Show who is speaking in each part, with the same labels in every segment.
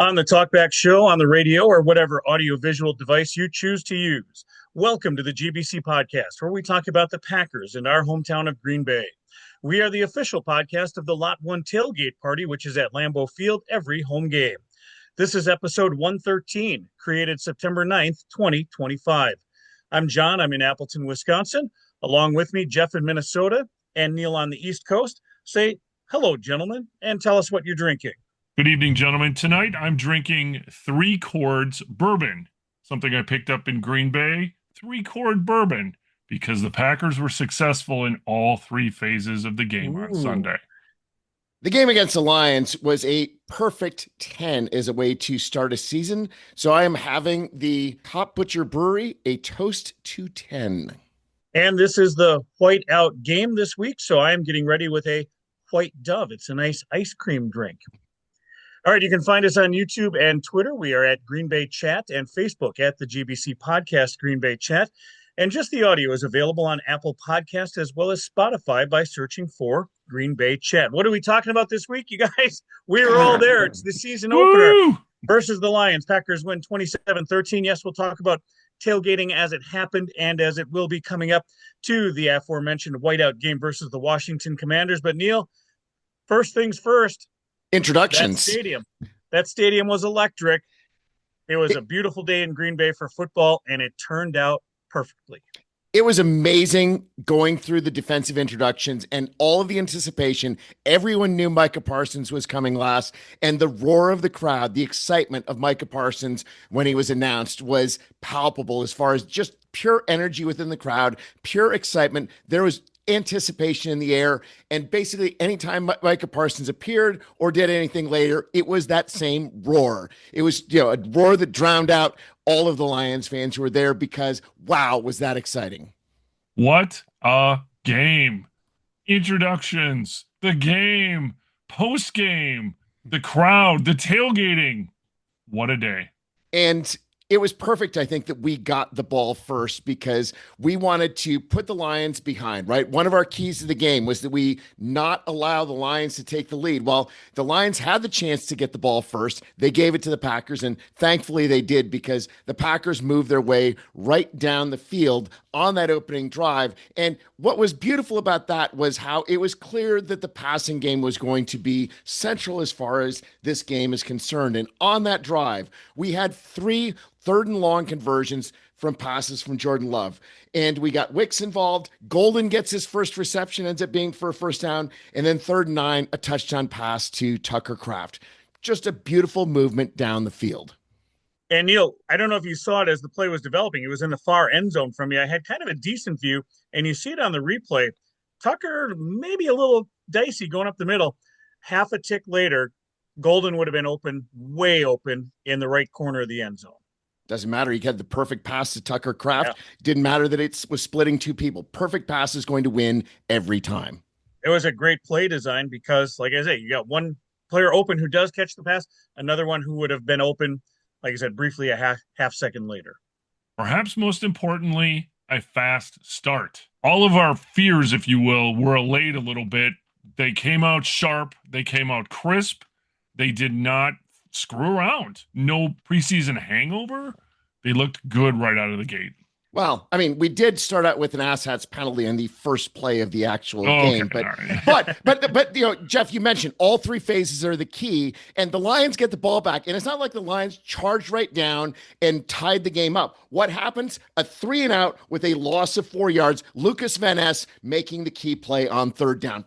Speaker 1: On the Talkback Show, on the radio, or whatever audiovisual device you choose to use. Welcome to the GBC Podcast, where we talk about the Packers and our hometown of Green Bay. We are the official podcast of the Lot 1 Tailgate Party, which is at Lambeau Field every home game. This is episode 113, created September 9th, 2025. I'm John. I'm in Appleton, Wisconsin. Along with me, Jeff in Minnesota and Neil on the East Coast. Say hello, gentlemen, and tell us what you're drinking.
Speaker 2: Good evening, gentlemen. Tonight, I'm drinking 3 Chords bourbon, something I picked up in Green Bay, 3 Chord bourbon, because the Packers were successful in all 3 phases of the game on Sunday.
Speaker 3: The game against the Lions was a perfect 10 as a way to start a season. So I am having the Top Butcher Brewery, a toast to 10.
Speaker 1: And this is the white out game this week, so I am getting ready with a white dove. It's a nice ice cream drink. All right, you can find us on YouTube and Twitter. We are at Green Bay Chat, and Facebook at the GBC Podcast Green Bay Chat. And just the audio is available on Apple Podcast as well as Spotify by searching for Green Bay Chat. What are we talking about this week, you guys? We were all there. It's the season opener versus the Lions. Packers win 27-13. Yes, we'll talk about tailgating as it happened and as it will be coming up to the aforementioned whiteout game versus the Washington Commanders. But Neil, first things first.
Speaker 3: Introductions.
Speaker 1: That stadium was electric. It was a beautiful day in Green Bay for football, and it turned out perfectly.
Speaker 3: It was amazing going through the defensive introductions and all of the anticipation. Everyone knew Micah Parsons was coming last, and the roar of the crowd, the excitement of Micah Parsons when he was announced was palpable as far as just pure energy within the crowd, pure excitement. There was anticipation in the air, and basically anytime Micah Parsons appeared or did anything later, it was that same roar. It was, a roar that drowned out all of the Lions fans who were there because, wow, was that exciting.
Speaker 2: What a game. Introductions, the game, post-game, the crowd, the tailgating. What a day.
Speaker 3: And it was perfect, I think, that we got the ball first because we wanted to put the Lions behind, right? One of our keys to the game was that we not allow the Lions to take the lead. Well, the Lions had the chance to get the ball first. They gave it to the Packers, and thankfully they did because the Packers moved their way right down the field on that opening drive. And what was beautiful about that was how it was clear that the passing game was going to be central as far as this game is concerned. And on that drive, we had 3 third and long conversions from passes from Jordan Love. And we got Wicks involved. Golden gets his first reception, ends up being for a first down. And then 3rd and 9, a touchdown pass to Tucker Kraft. Just a beautiful movement down the field.
Speaker 1: And Neil, I don't know if you saw it as the play was developing. It was in the far end zone from me. I had kind of a decent view, and you see it on the replay. Tucker, maybe a little dicey going up the middle. Half a tick later, Golden would have been open, way open in the right corner of the end zone.
Speaker 3: Doesn't matter. He had the perfect pass to Tucker Kraft. Yeah. Didn't matter that it was splitting 2 people. Perfect pass is going to win every time.
Speaker 1: It was a great play design because, like I say, you got one player open who does catch the pass, another one who would have been open, like I said, briefly a half second later.
Speaker 2: Perhaps most importantly, a fast start. All of our fears, if you will, were allayed a little bit. They came out sharp. They came out crisp. They did not screw around. No preseason hangover. They looked good right out of the gate.
Speaker 3: Well, I mean, we did start out with an asshats penalty in the first play of the actual game,
Speaker 2: right.
Speaker 3: but Jeff, you mentioned all 3 phases are the key, and the Lions get the ball back, and it's not like the Lions charged right down and tied the game up. What happens? A 3 and out with a loss of 4 yards. Lucas Van Ness making the key play on 3rd down.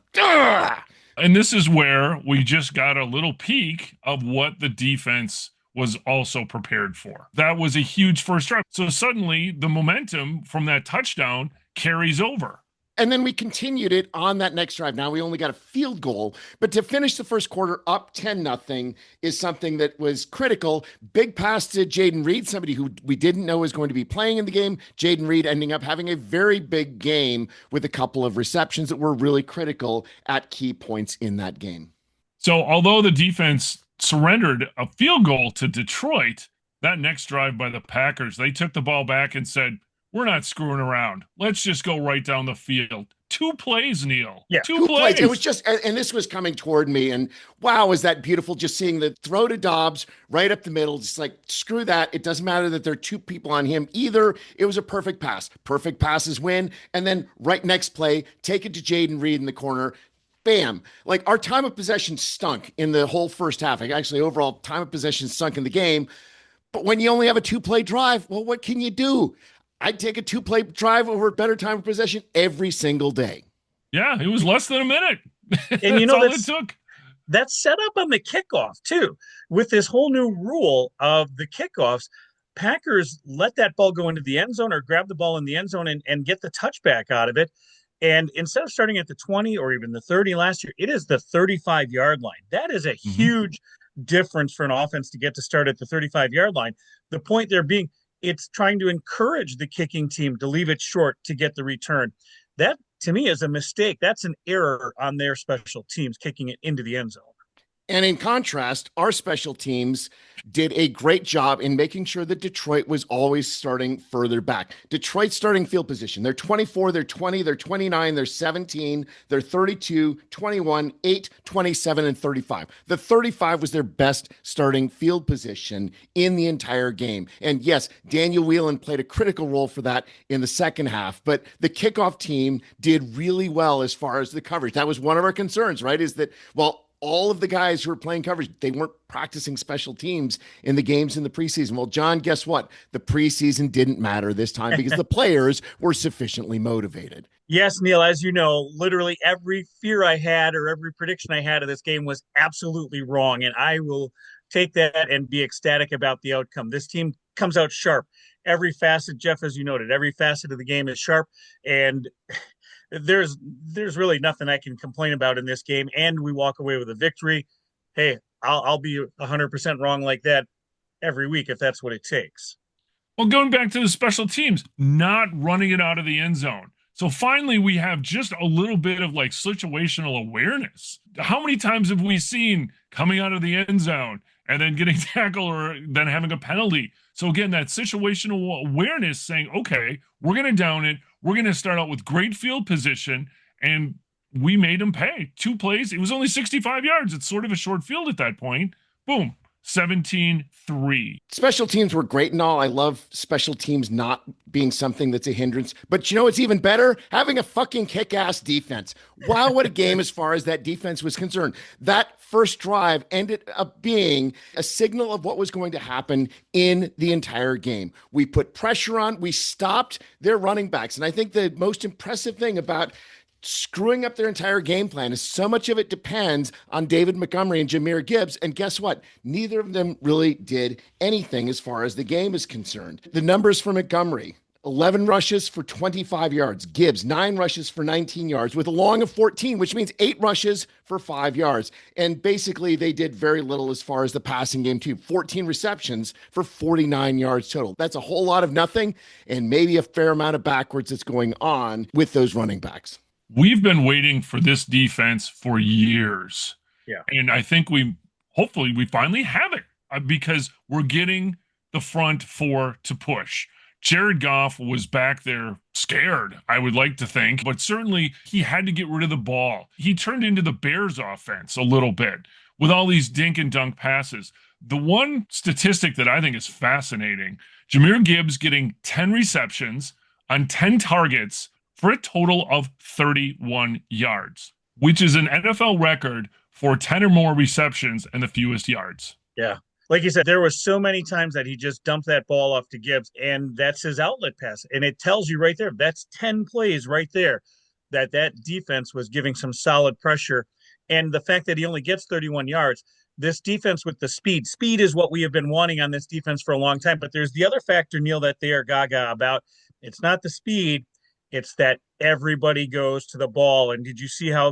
Speaker 2: And this is where we just got a little peek of what the defense was also prepared for. That was a huge first drive. So suddenly the momentum from that touchdown carries over.
Speaker 3: And then we continued it on that next drive. Now we only got a field goal, but to finish the first quarter up 10-0 is something that was critical. Big pass to Jaden Reed, somebody who we didn't know was going to be playing in the game. Jaden Reed ending up having a very big game with a couple of receptions that were really critical at key points in that game.
Speaker 2: So although the defense surrendered a field goal to Detroit, that next drive by the Packers, they took the ball back and said, we're not screwing around. Let's just go right down the field. 2 plays, Neil.
Speaker 1: Yeah.
Speaker 2: 2
Speaker 3: Two
Speaker 2: plays.
Speaker 3: plays. It was just, and this was coming toward me, and wow, is that beautiful? Just seeing the throw to Dobbs right up the middle, just like screw that. It doesn't matter that there are 2 people on him either. It was a perfect pass. Perfect passes win, and then right next play, take it to Jaden Reed in the corner. Bam. Like our time of possession stunk in the whole first half. Like, actually, overall time of possession stunk in the game. But when you only have a 2-play drive, well, what can you do? I'd take a 2-play drive over a better time of possession every single day.
Speaker 2: Yeah, it was less than a minute.
Speaker 1: And you know,
Speaker 2: all it took.
Speaker 1: That's set up on the kickoff too. With this whole new rule of the kickoffs, Packers let that ball go into the end zone or grab the ball in the end zone and get the touchback out of it. And instead of starting at the 20 or even the 30 last year, it is the 35-yard line. That is a huge difference for an offense to get to start at the 35-yard line. The point there being, it's trying to encourage the kicking team to leave it short to get the return. That, to me, is a mistake. That's an error on their special teams, kicking it into the end zone.
Speaker 3: And in contrast, our special teams did a great job in making sure that Detroit was always starting further back. Detroit starting field position. They're 24, they're 20, they're 29, they're 17, they're 32, 21, 8, 27, and 35. The 35 was their best starting field position in the entire game. And yes, Daniel Whelan played a critical role for that in the second half, but the kickoff team did really well as far as the coverage. That was one of our concerns, right? Is that, well, all of the guys who were playing coverage, they weren't practicing special teams in the games in the preseason. Well, John, guess what? The preseason didn't matter this time because the players were sufficiently motivated.
Speaker 1: Yes, Neil, as you know, literally every fear I had or every prediction I had of this game was absolutely wrong. And I will take that and be ecstatic about the outcome. This team comes out sharp. Every facet, Jeff, as you noted, every facet of the game is sharp. And there's really nothing I can complain about in this game, and we walk away with a victory. Hey, I'll be 100% wrong like that every week if that's what it takes.
Speaker 2: Well, going back to the special teams, not running it out of the end zone. So finally, we have just a little bit of like situational awareness. How many times have we seen coming out of the end zone and then getting tackled or then having a penalty? So again, that situational awareness saying, okay, we're going to down it. We're going to start out with great field position, and we made them pay. 2 plays. It was only 65 yards. It's sort of a short field at that point. Boom. 17-3.
Speaker 3: Special teams were great and all. I love special teams not being something that's a hindrance. But you know what's even better? Having a fucking kick-ass defense. Wow, what a game as far as that defense was concerned. That first drive ended up being a signal of what was going to happen in the entire game. We put pressure on. We stopped their running backs. And I think the most impressive thing about screwing up their entire game plan is so much of it depends on David Montgomery and Jahmyr Gibbs. And guess what? Neither of them really did anything as far as the game is concerned. The numbers for Montgomery: 11 rushes for 25 yards. Gibbs, 9 rushes for 19 yards with a long of 14, which means 8 rushes for 5 yards. And basically they did very little as far as the passing game too. 14 receptions for 49 yards total. That's a whole lot of nothing and maybe a fair amount of backwards that's going on with those running backs.
Speaker 2: We've been waiting for this defense for years.
Speaker 1: Yeah.
Speaker 2: And I think hopefully we finally have it because we're getting the front 4 to push. Jared Goff was back there scared, I would like to think, but certainly he had to get rid of the ball. He turned into the Bears offense a little bit with all these dink and dunk passes. The one statistic that I think is fascinating, Jahmyr Gibbs getting 10 receptions on 10 targets for a total of 31 yards, which is an NFL record for 10 or more receptions and the fewest yards.
Speaker 1: Yeah. Like you said, there were so many times that he just dumped that ball off to Gibbs, and that's his outlet pass. And it tells you right there, that's 10 plays right there, that defense was giving some solid pressure. And the fact that he only gets 31 yards, this defense with the speed is what we have been wanting on this defense for a long time. But there's the other factor, Neil, that they are gaga about. It's not the speed. It's that everybody goes to the ball. And did you see how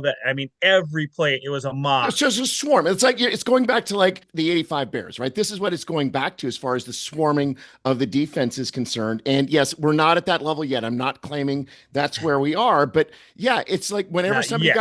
Speaker 1: every play, it was a mob.
Speaker 3: It's just a swarm. It's like, it's going back to like the 85 Bears, right? This is what it's going back to as far as the swarming of the defense is concerned. And yes, we're not at that level yet. I'm not claiming that's where we are, but yeah, it's like whenever somebody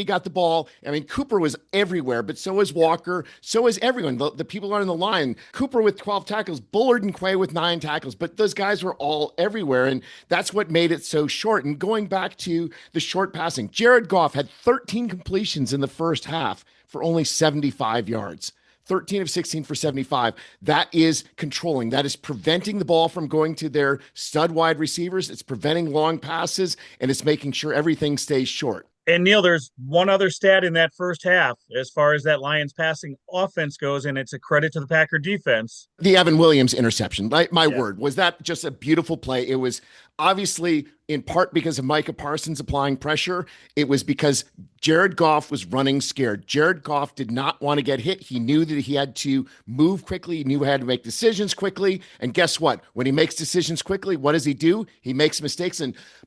Speaker 3: got the ball, Cooper was everywhere, but so was Walker. So is everyone. The people on the line, Cooper with 12 tackles, Bullard and Quay with 9 tackles, but those guys were all everywhere. And that's what made it so short. And going back to the short passing, Jared Goff had 13 completions in the first half for only 75 yards. 13 of 16 for 75. That is controlling. That is preventing the ball from going to their stud wide receivers. It's preventing long passes, and it's making sure everything stays short.
Speaker 1: And Neil, there's one other stat in that first half as far as that Lions passing offense goes, and it's a credit to the Packer defense.
Speaker 3: The Evan Williams interception, my word, was that just a beautiful play? It was obviously in part because of Micah Parsons applying pressure. It was because Jared Goff was running scared. Jared Goff did not want to get hit. He knew that he had to move quickly. He knew he had to make decisions quickly. And guess what? When he makes decisions quickly, what does he do? He makes mistakes.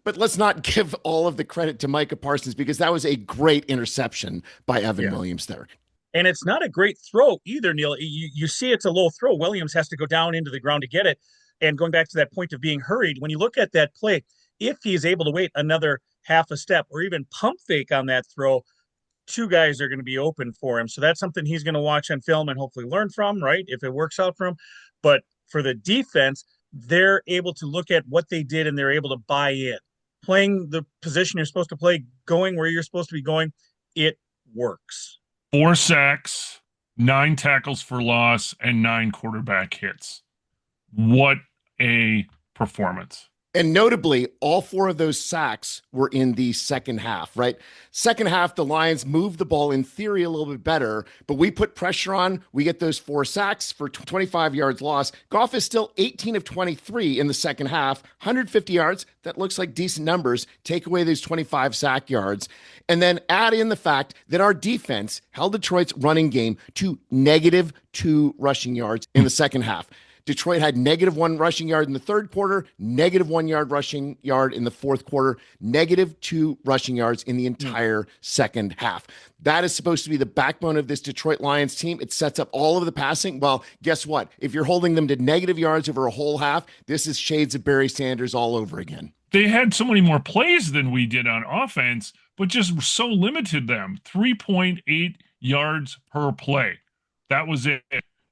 Speaker 3: But let's not give all of the credit to Micah Parsons, because that was a great interception by Evan Williams there.
Speaker 1: And it's not a great throw either, Neil. You see it's a low throw. Williams has to go down into the ground to get it. And going back to that point of being hurried, when you look at that play, if he's able to wait another half a step or even pump fake on that throw, two guys are going to be open for him. So that's something he's going to watch on film and hopefully learn from, right, if it works out for him. But for the defense, they're able to look at what they did and they're able to buy in. Playing the position you're supposed to play, going where you're supposed to be going, it works.
Speaker 2: 4 sacks, 9 tackles for loss, and 9 quarterback hits. What a performance.
Speaker 3: And notably, all 4 of those sacks were in the second half, right? Second half, the Lions moved the ball in theory a little bit better, but we put pressure on. We get those 4 sacks for 25 yards loss. Goff is still 18 of 23 in the second half, 150 yards. That looks like decent numbers. Take away those 25 sack yards. And then add in the fact that our defense held Detroit's running game to -2 rushing yards in the second half. Detroit had -1 rushing yard in the third quarter, -1 yard rushing yard in the fourth quarter, -2 rushing yards in the entire second half. That is supposed to be the backbone of this Detroit Lions team. It sets up all of the passing. Well, guess what? If you're holding them to negative yards over a whole half, this is shades of Barry Sanders all over again.
Speaker 2: They had so many more plays than we did on offense, but just so limited them. 3.8 yards per play. That was it.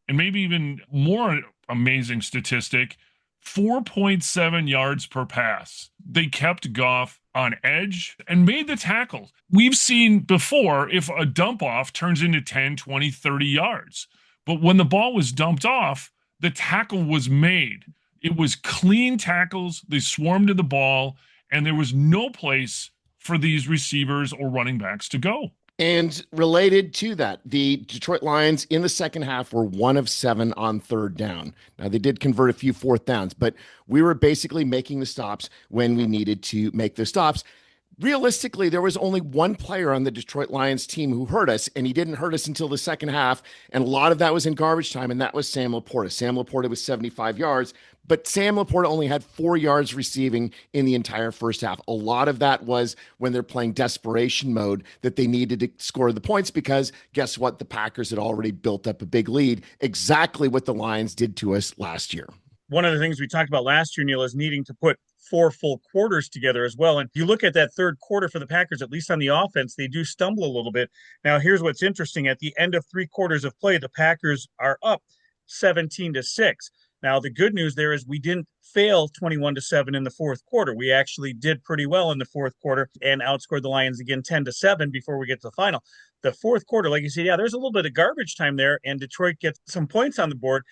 Speaker 2: And maybe even more amazing statistic, 4.7 yards per pass. They kept Goff on edge and made the tackles. We've seen before if a dump off turns into 10, 20, 30 yards. But when the ball was dumped off, the tackle was made. It was clean tackles. They swarmed to the ball, and there was no place for these receivers or running backs to go.
Speaker 3: And related to that, the Detroit Lions in the second half were 1 of 7 on third down. Now, they did convert a few fourth downs, but we were basically making the stops when we needed to make the stops. Realistically, there was only one player on the Detroit Lions team who hurt us, and he didn't hurt us until the second half. And a lot of that was in garbage time, and that was Sam Laporta. Sam Laporta was 75 yards, but Sam Laporta only had 4 yards receiving in the entire first half. A lot of that was when they're playing desperation mode that they needed to score the points because guess what? The Packers had already built up a big lead, exactly what the Lions did to us last year.
Speaker 1: One of the things we talked about last year, Neil, is needing to put 4 full quarters together as well. And you look at that third quarter for the Packers, at least on the offense, they do stumble a little bit. Now, here's what's interesting. At the end of 3 quarters of play, the Packers are up 17-6. Now, the good news there is we didn't fail 21-7 in the fourth quarter. We actually did pretty well in the fourth quarter and outscored the Lions again 10-7 before we get to the final. The fourth quarter, like you said, there's a little bit of garbage time there, and Detroit gets some points on the board.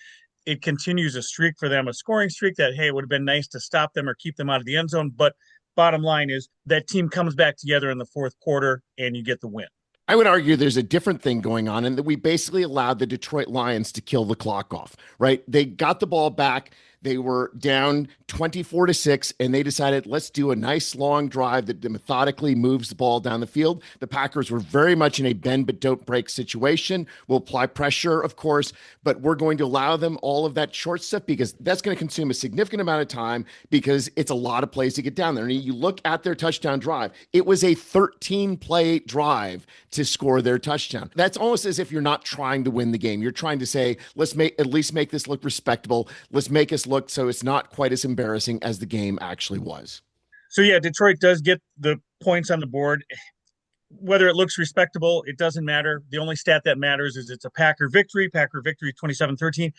Speaker 1: It continues a streak for them, a scoring streak that, hey, it would have been nice to stop them or keep them out of the end zone. But bottom line is that team comes back together in the fourth quarter and you get the win.
Speaker 3: I would argue there's a different thing going on in that we basically allowed the Detroit Lions to kill the clock off, right? They got the ball back. They were down 24-6, and they decided, let's do a nice long drive that methodically moves the ball down the field. The Packers were very much in a bend but don't break situation. We'll apply pressure, of course, but we're going to allow them all of that short stuff because that's going to consume a significant amount of time because it's a lot of plays to get down there. And you look at their touchdown drive, it was a 13-play drive to score their touchdown. That's almost as if you're not trying to win the game. You're trying to say, let's at least make this look respectable. Let's make us look so it's not quite as embarrassing as the game actually was.
Speaker 1: So yeah, Detroit does get the points on the board. Whether it looks respectable, it doesn't matter. The only stat that matters is it's a Packer victory 27-13.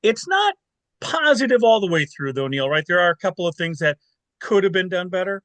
Speaker 1: It's not positive all the way through though, Neil, right? There are a couple of things that could have been done better?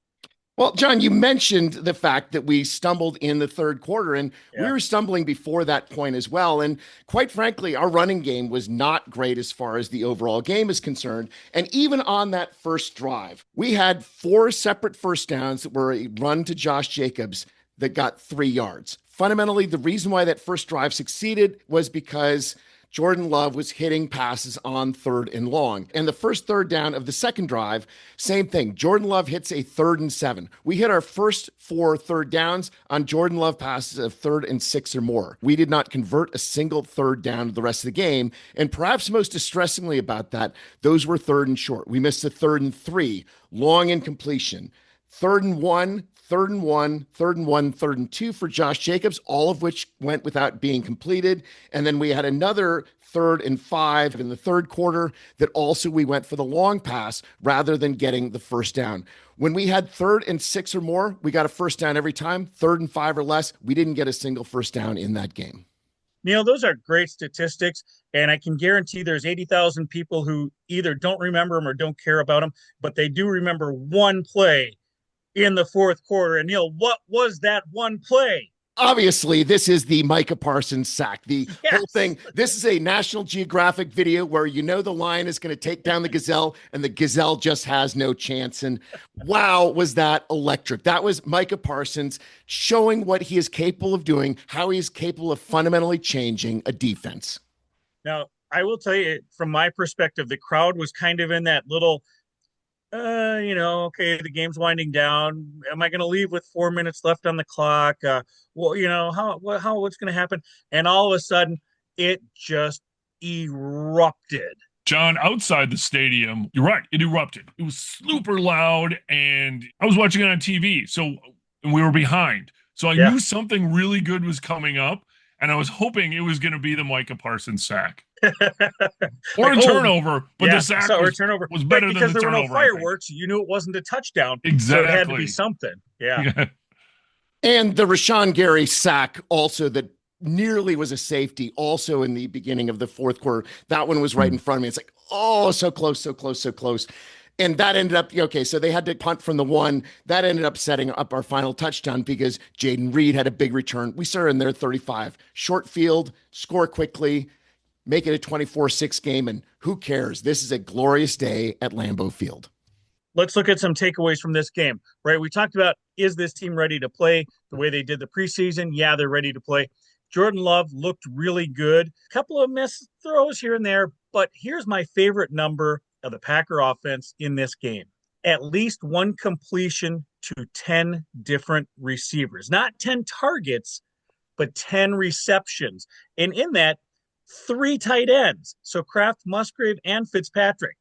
Speaker 3: Well, John, you mentioned the fact that we stumbled in the third quarter, and we were stumbling before that point as well. And quite frankly, our running game was not great as far as the overall game is concerned. And even on that first drive, we had 4 separate first downs that were a run to Josh Jacobs that got 3 yards. Fundamentally, the reason why that first drive succeeded was because Jordan Love was hitting passes on 3rd and long. And the first third down of the second drive, same thing. Jordan Love hits a 3rd and 7. We hit our first 4 third downs on Jordan Love passes of 3rd and 6 or more. We did not convert a single third down the rest of the game. And perhaps most distressingly about that, those were 3rd and short. We missed a 3rd and 3, long incompletion. 3rd and 1, 3rd and 1, 3rd and 1, 3rd and 2 for Josh Jacobs, all of which went without being completed. And then we had another 3rd and 5 in the third quarter that also we went for the long pass rather than getting the first down. When we had 3rd and 6 or more, we got a first down every time. 3rd and 5 or less, we didn't get a single first down in that game.
Speaker 1: Neil, those are great statistics, and I can guarantee there's 80,000 people who either don't remember them or don't care about them, but they do remember one play in the fourth quarter. And Neil, what was that one play?
Speaker 3: Obviously, this is the Micah Parsons sack. The whole thing. This is a National Geographic video where you know the lion is going to take down the gazelle, and the gazelle just has no chance. And wow, was that electric. That was Micah Parsons showing what he is capable of doing, how he is capable of fundamentally changing a defense.
Speaker 1: Now, I will tell you, from my perspective, the crowd was kind of in that little okay, the game's winding down. Am I going to leave with 4 minutes left on the clock? What's going to happen? And all of a sudden, it just erupted.
Speaker 2: John, outside the stadium, you're right, it erupted. It was super loud, and I was watching it on TV, and we were behind. So I knew something really good was coming up, and I was hoping it was going to be the Micah Parsons sack. Or a turnover, but the sack was better than the turnover.
Speaker 1: Because there were no fireworks, you knew it wasn't a touchdown.
Speaker 2: Exactly.
Speaker 1: So it had to be something. Yeah.
Speaker 3: And the Rashawn Gary sack also that nearly was a safety also in the beginning of the fourth quarter. That one was right in front of me. It's like, oh, so close, so close, so close. And that ended up, okay, so they had to punt from the 1. That ended up setting up our final touchdown because Jaden Reed had a big return. We started in their 35. Short field, score quickly, make it a 24-6 game, and who cares? This is a glorious day at Lambeau Field.
Speaker 1: Let's look at some takeaways from this game, right? We talked about, is this team ready to play the way they did the preseason? Yeah, they're ready to play. Jordan Love looked really good. A couple of missed throws here and there, but here's my favorite number of the Packer offense in this game. At least one completion to 10 different receivers. Not 10 targets, but 10 receptions. And in that, 3 tight ends. So Kraft, Musgrave, and Fitzpatrick.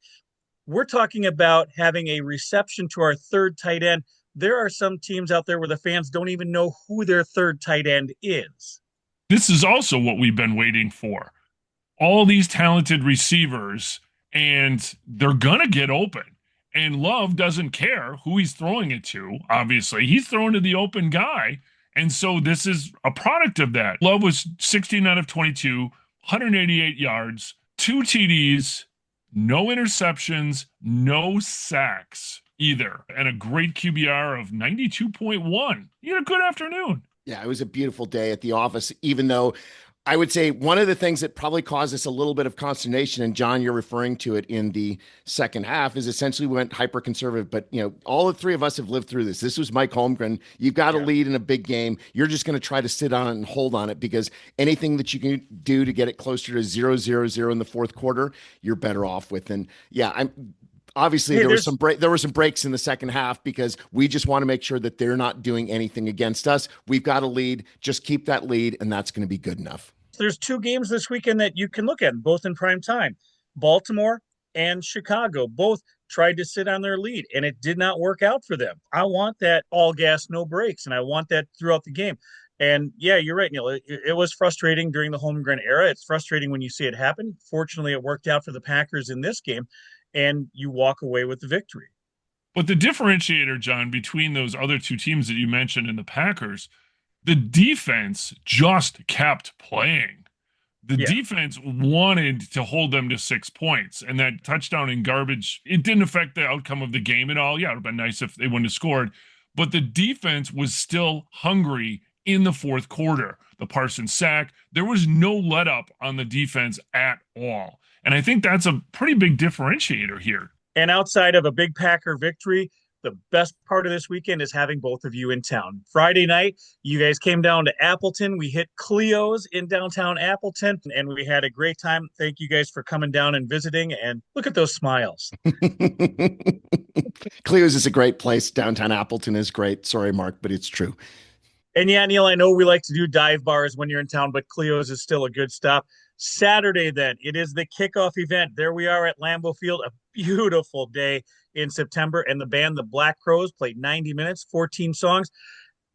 Speaker 1: We're talking about having a reception to our 3rd tight end. There are some teams out there where the fans don't even know who their 3rd tight end is.
Speaker 2: This is also what we've been waiting for. All these talented receivers, and they're going to get open. And Love doesn't care who he's throwing it to, obviously. He's throwing to the open guy. And so this is a product of that. Love was 16 out of 22, 188 yards, 2 TDs, no interceptions, no sacks either, and a great QBR of 92.1. You had a good afternoon.
Speaker 3: Yeah, it was a beautiful day at the office, even though I would say one of the things that probably caused us a little bit of consternation, and John, you're referring to it in the second half, is essentially we went hyper conservative. But, all the 3 of us have lived through this. This was Mike Holmgren. You've got to lead in a big game. You're just going to try to sit on it and hold on it because anything that you can do to get it closer to 0-0-0 in the fourth quarter, you're better off with. And obviously, there were some breaks in the second half because we just want to make sure that they're not doing anything against us. We've got a lead. Just keep that lead, and that's going to be good enough.
Speaker 1: There's 2 games this weekend that you can look at, both in prime time. Baltimore and Chicago both tried to sit on their lead, and it did not work out for them. I want that all gas, no brakes, and I want that throughout the game. And yeah, you're right, Neil. It was frustrating during the Holmgren era. It's frustrating when you see it happen. Fortunately, it worked out for the Packers in this game, and you walk away with the victory.
Speaker 2: But the differentiator, John, between those other 2 teams that you mentioned and the Packers, the defense just kept playing. The
Speaker 1: Yeah.
Speaker 2: defense wanted to hold them to 6 points, and that touchdown in garbage, it didn't affect the outcome of the game at all. Yeah, it would have been nice if they wouldn't have scored, but the defense was still hungry in the fourth quarter. The Parsons sack, there was no let up on the defense at all. And I think that's a pretty big differentiator here.
Speaker 1: And outside of a big Packer victory, the best part of this weekend is having both of you in town. Friday night, you guys came down to Appleton. We hit Cleo's in downtown Appleton, and we had a great time. Thank you guys for coming down and visiting. And look at those smiles.
Speaker 3: Cleo's is a great place. Downtown Appleton is great. Sorry, Mark, but it's true.
Speaker 1: And yeah, Neil, I know we like to do dive bars when you're in town, but Cleo's is still a good stop. Saturday, then, it is the kickoff event. There we are at Lambeau Field, a beautiful day in September. And the band, the Black Crowes, played 90 minutes, 14 songs.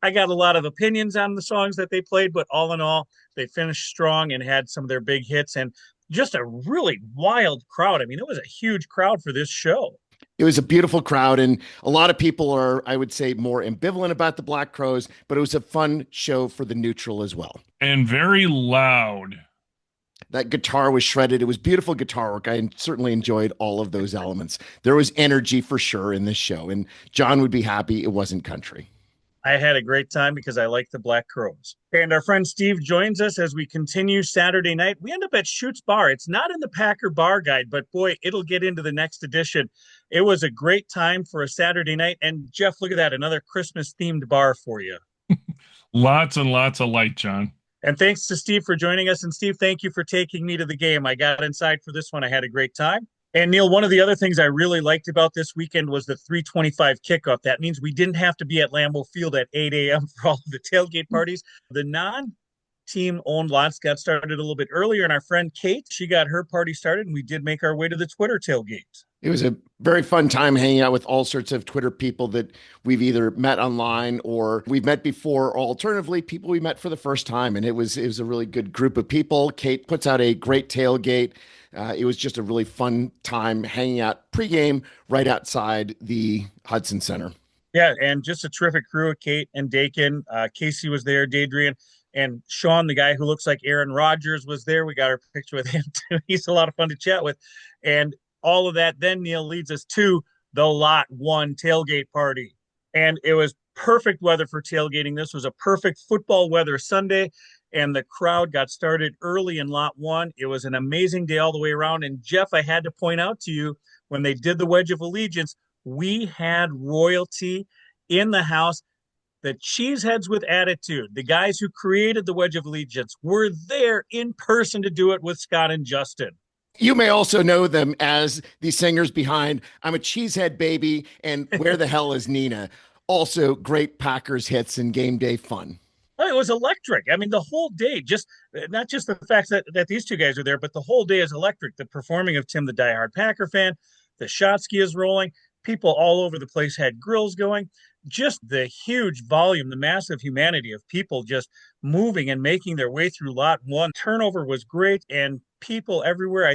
Speaker 1: I got a lot of opinions on the songs that they played, but all in all, they finished strong and had some of their big hits and just a really wild crowd. I mean, it was a huge crowd for this show.
Speaker 3: It was a beautiful crowd, and a lot of people are, I would say, more ambivalent about the Black Crowes, but it was a fun show for the neutral as well.
Speaker 2: And very loud.
Speaker 3: That guitar was shredded. It was beautiful guitar work. I certainly enjoyed all of those elements. There was energy for sure in this show, and John would be happy it wasn't country.
Speaker 1: I had a great time because I like the Black Crowes. And our friend Steve joins us as we continue Saturday night. We end up at Schutt's Bar. It's not in the Packer Bar Guide, but boy, it'll get into the next edition. It was a great time for a Saturday night. And Jeff, look at that, another Christmas-themed bar for you.
Speaker 2: Lots and lots of light, John.
Speaker 1: And thanks to Steve for joining us. And Steve, thank you for taking me to the game. I got inside for this one. I had a great time. And Neil, one of the other things I really liked about this weekend was the 3:25 kickoff. That means we didn't have to be at Lambeau Field at 8 a.m. for all of the tailgate parties. The non-team owned lots got started a little bit earlier. And our friend Kate, she got her party started, and we did make our way to the Twitter tailgate.
Speaker 3: It was a very fun time hanging out with all sorts of Twitter people that we've either met online or we've met before, or alternatively, people we met for the first time. And it was a really good group of people. Kate puts out a great tailgate. It was just a really fun time hanging out pregame right outside the Hudson Center.
Speaker 1: Yeah, and just a terrific crew of Kate and Dakin. Casey was there, Dadrian, and Sean, the guy who looks like Aaron Rodgers, was there. We got our picture with him too. He's a lot of fun to chat with. And all of that then, Neil, leads us to the Lot 1 tailgate party. And it was perfect weather for tailgating. This was a perfect football weather Sunday, and the crowd got started early in Lot 1. It was an amazing day all the way around. And Jeff, I had to point out to you, when they did the Wedge of Allegiance, we had royalty in the house. The cheeseheads with attitude, the guys who created the Wedge of Allegiance, were there in person to do it with Scott and Justin.
Speaker 3: You may also know them as the singers behind I'm a Cheesehead Baby and Where the Hell is Nina? Also great Packers hits and game day fun.
Speaker 1: Oh, it was electric. I mean, the whole day, just not just the fact that these two guys are there, but the whole day is electric. The performing of Tim, the diehard Packer fan, the shot ski is rolling. People all over the place had grills going. Just the huge volume, the massive humanity of people just moving and making their way through Lot 1. Turnover was great, and people everywhere.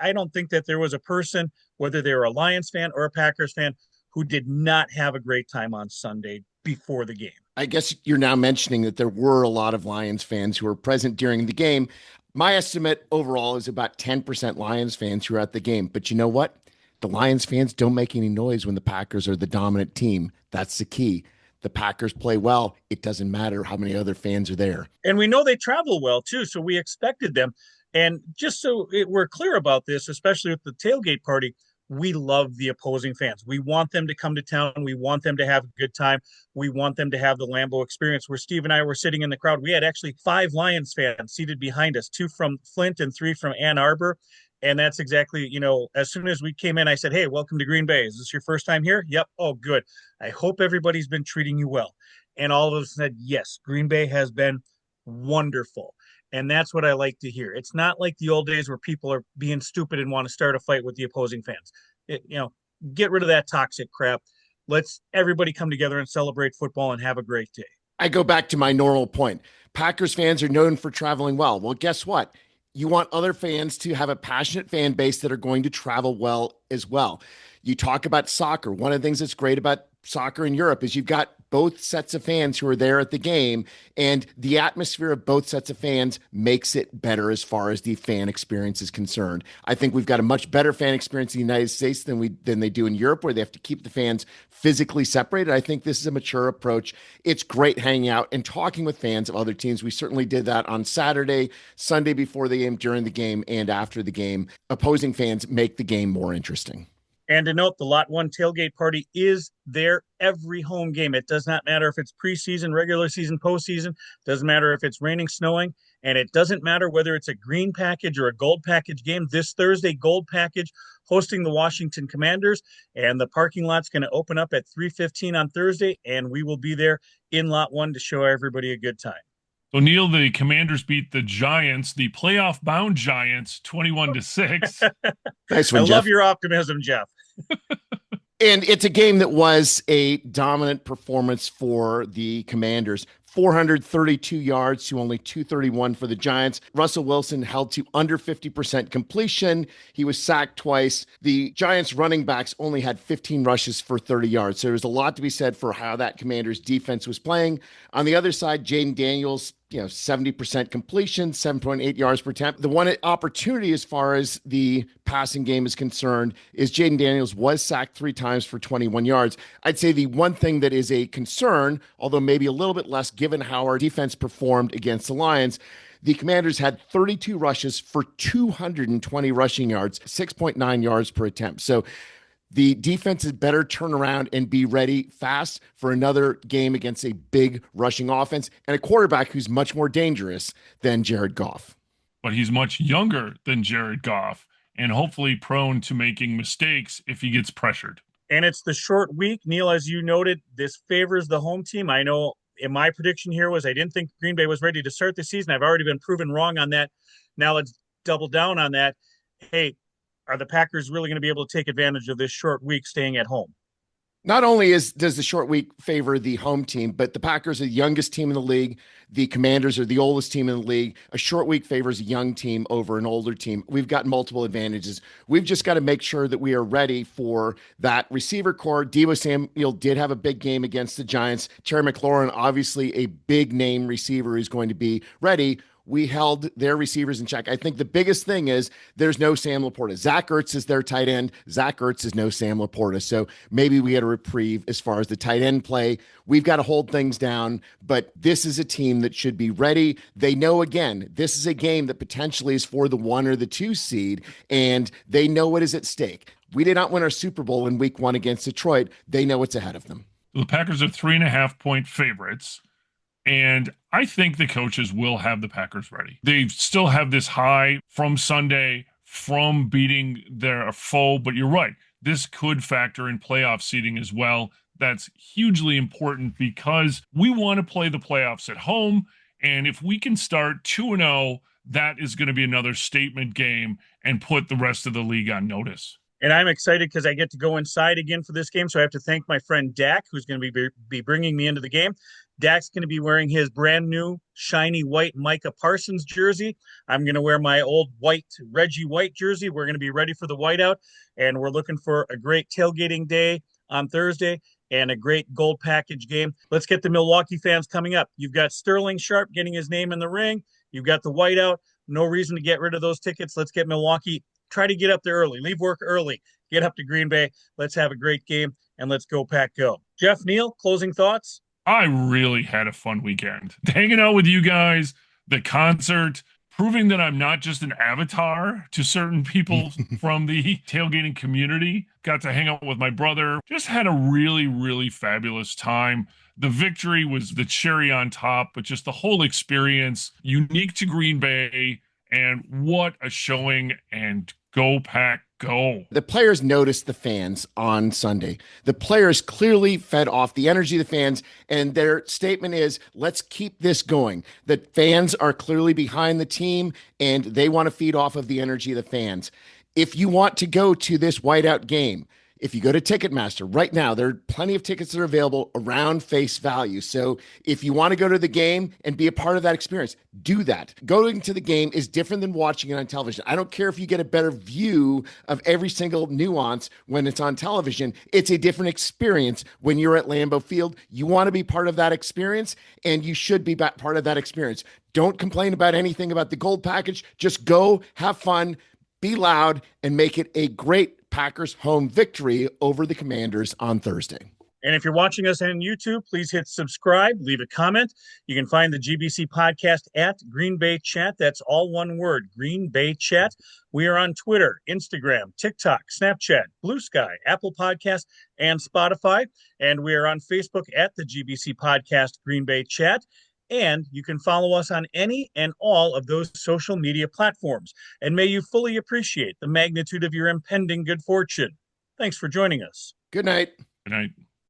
Speaker 1: I don't think that there was a person, whether they were a Lions fan or a Packers fan, who did not have a great time on Sunday before the game.
Speaker 3: I guess you're now mentioning that there were a lot of Lions fans who were present during the game. My estimate overall is about 10% Lions fans who are at the game. But you know what? The Lions fans don't make any noise when the Packers are the dominant team. That's the key. The Packers play well. It doesn't matter how many other fans are there.
Speaker 1: And we know they travel well, too, so we expected them. And just so we're clear about this, especially with the tailgate party, we love the opposing fans. We want them to come to town. We want them to have a good time. We want them to have the Lambeau experience. Where Steve and I were sitting in the crowd, we had actually 5 Lions fans seated behind us, 2 from Flint and 3 from Ann Arbor. And that's exactly, as soon as we came in, I said, hey, welcome to Green Bay. Is this your first time here? Yep. Oh, good. I hope everybody's been treating you well. And all of us said, yes, Green Bay has been wonderful. And that's what I like to hear. It's not like the old days where people are being stupid and want to start a fight with the opposing fans. Get rid of that toxic crap. Let's everybody come together and celebrate football and have a great day.
Speaker 3: I go back to my normal point. Packers fans are known for traveling well. Well, guess what? You want other fans to have a passionate fan base that are going to travel well as well. You talk about soccer. One of the things that's great about soccer in Europe is you've got both sets of fans who are there at the game, and the atmosphere of both sets of fans makes it better as far as the fan experience is concerned. I think we've got a much better fan experience in the United States than they do in Europe, where they have to keep the fans physically separated. I think this is a mature approach. It's great hanging out and talking with fans of other teams. We certainly did that on Saturday, Sunday before the game, during the game, and after the game. Opposing fans make the game more interesting.
Speaker 1: And to note, the Lot 1 tailgate party is there every home game. It does not matter if it's preseason, regular season, postseason. Doesn't matter if it's raining, snowing. And it doesn't matter whether it's a green package or a gold package game. This Thursday, gold package hosting the Washington Commanders. And the parking lot's going to open up at 3:15 on Thursday. And we will be there in Lot 1 to show everybody a good time.
Speaker 2: So, Neil, the Commanders beat the Giants, the playoff-bound Giants, 21-6.
Speaker 3: Nice one,
Speaker 1: I
Speaker 3: Jeff.
Speaker 1: love your optimism, Jeff.
Speaker 3: And it's a game that was a dominant performance for the Commanders. 432 yards to only 231 for the Giants. Russell Wilson held to under 50% completion. He was sacked twice. The Giants running backs only had 15 rushes for 30 yards. So there's a lot to be said for how that Commanders defense was playing. On the other side, Jaden Daniels, 70% completion, 7.8 yards per attempt. The one opportunity as far as the passing game is concerned is Jaden Daniels was sacked 3 times for 21 yards. I'd say the one thing that is a concern, although maybe a little bit less given how our defense performed against the Lions, the Commanders had 32 rushes for 220 rushing yards, 6.9 yards per attempt. So the defense is better turn around and be ready fast for another game against a big rushing offense and a quarterback who's much more dangerous than Jared Goff.
Speaker 2: But he's much younger than Jared Goff and hopefully prone to making mistakes if he gets pressured.
Speaker 1: And it's the short week. Neil, as you noted, this favors the home team. I know in my prediction here was I didn't think Green Bay was ready to start the season. I've already been proven wrong on that. Now let's double down on that. Hey, are the Packers really going to be able to take advantage of this short week staying at home?
Speaker 3: Not only does the short week favor the home team, but the Packers are the youngest team in the league. The Commanders are the oldest team in the league. A short week favors a young team over an older team. We've got multiple advantages. We've just got to make sure that we are ready for that receiver core. Deebo Samuel did have a big game against the Giants. Terry McLaurin, obviously a big name receiver, is going to be ready. We held their receivers in check. I think the biggest thing is there's no Sam Laporta. Zach Ertz is their tight end. Zach Ertz is no Sam Laporta. So maybe we get a reprieve as far as the tight end play. We've got to hold things down, but this is a team that should be ready. They know, again, this is a game that potentially is for the 1 or the 2 seed, and they know what is at stake. We did not win our Super Bowl in week 1 against Detroit. They know what's ahead of them.
Speaker 2: The Packers are 3.5-point favorites. And I think the coaches will have the Packers ready. They still have this high from Sunday, from beating their foe. But you're right. This could factor in playoff seeding as well. That's hugely important because we want to play the playoffs at home. And if we can start 2-0, that is going to be another statement game and put the rest of the league on notice.
Speaker 1: And I'm excited because I get to go inside again for this game. So I have to thank my friend Dak, who's going to be bringing me into the game. Dak's going to be wearing his brand new shiny white Micah Parsons jersey. I'm going to wear my old white Reggie White jersey. We're going to be ready for the whiteout, and we're looking for a great tailgating day on Thursday and a great gold package game. Let's get the Milwaukee fans coming up. You've got Sterling Sharp getting his name in the ring. You've got the whiteout. No reason to get rid of those tickets. Let's get Milwaukee. Try to get up there early. Leave work early. Get up to Green Bay. Let's have a great game, and let's go Pack Go. Jeff, Neil, closing thoughts?
Speaker 2: I really had a fun weekend. Hanging out with you guys, the concert, proving that I'm not just an avatar to certain people from the tailgating community. Got to hang out with my brother. Just had a really, really fabulous time. The victory was the cherry on top, but just the whole experience, unique to Green Bay. And what a showing, and go Pack go.
Speaker 3: The players noticed the fans on Sunday. The players clearly fed off the energy of the fans, and their statement is, let's keep this going. The fans are clearly behind the team, and they want to feed off of the energy of the fans. If you want to go to this whiteout game, If you go to Ticketmaster right now, there are plenty of tickets that are available around face value. So if you want to go to the game and be a part of that experience, do that. Going to the game is different than watching it on television. I don't care if you get a better view of every single nuance when it's on television. It's a different experience when you're at Lambeau Field. You want to be part of that experience, and you should be part of that experience. Don't complain about anything about the gold package. Just go, have fun, be loud, and make it a great Packers home victory over the Commanders on Thursday.
Speaker 1: And if you're watching us on YouTube, please hit subscribe, leave a comment. You can find the GBC podcast at Green Bay Chat. That's all one word, Green Bay Chat. We are on Twitter, Instagram, TikTok, Snapchat, Blue Sky, Apple Podcast, and Spotify. And we are on Facebook at the GBC Podcast Green Bay Chat. And you can follow us on any and all of those social media platforms. And may you fully appreciate the magnitude of your impending good fortune. Thanks for joining us.
Speaker 3: Good night.
Speaker 2: Good night.